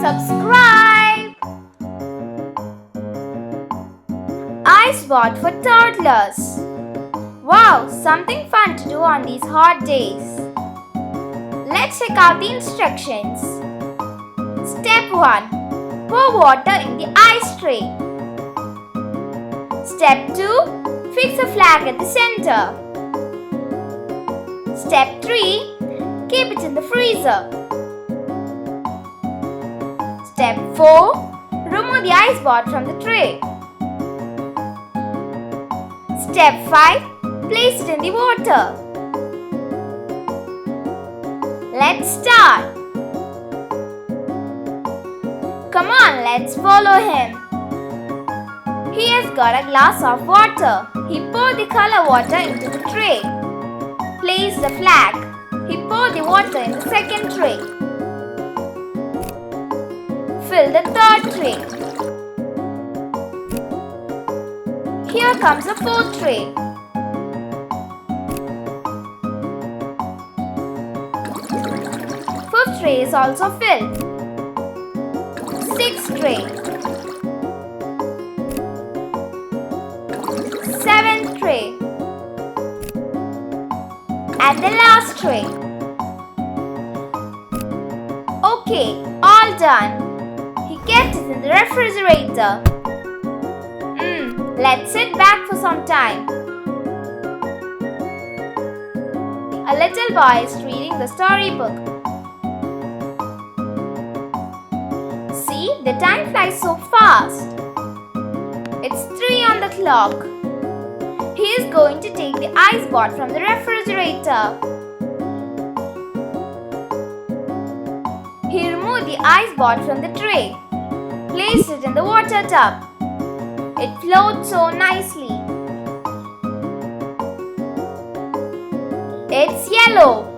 subscribe. Ice bath for toddlers. Wow, something fun to do on these hot days. Let's check out the instructions. Step 1. Pour water in the ice tray. Step 2. Fix a flag at the center. Step 3. Keep it in the freezer. Step 4. Remove the ice board from the tray. Step 5. Place it in the water. Let's start. Come on, let's follow him. He has got a glass of water. He poured the color water into the tray. Place the flag. He poured the water in the second tray. Fill the third tray. Here comes the fourth tray. Fifth tray is also filled. Sixth tray. Seventh tray. And the last tray. Okay, all done. He kept it in the refrigerator. Let's sit back for some time. A little boy is reading the storybook. See, the time flies so fast. It's 3 on the clock. He is going to take the ice board from the refrigerator. He removed the ice board from the tray. Placed it in the water tub. It flowed so nicely. It's yellow.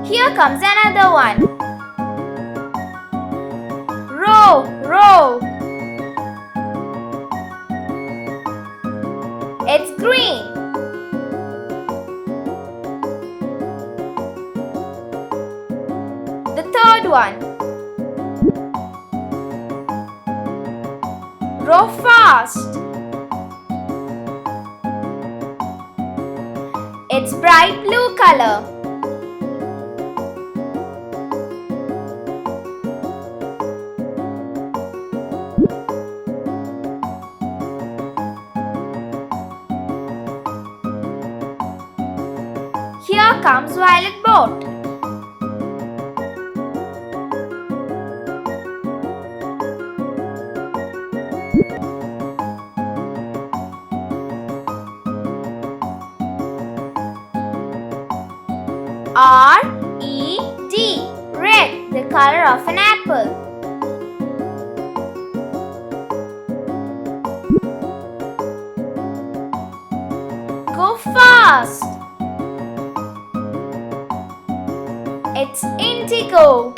Here comes another one. Row, row. It's green. The third one. Row fast. It's bright blue color. Here comes violet boat. R-E-D, red, the color of an apple. Go fast. It's indigo.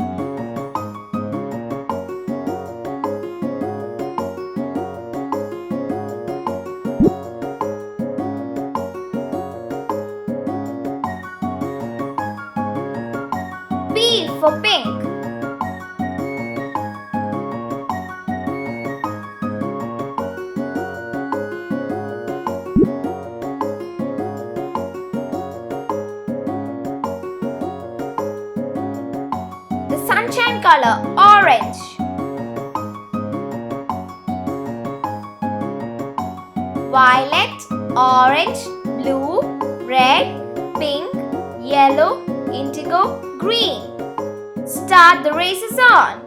P for pink. The sunshine color, orange. Violet, orange, blue, red, pink, yellow, indigo, green. Start the races on.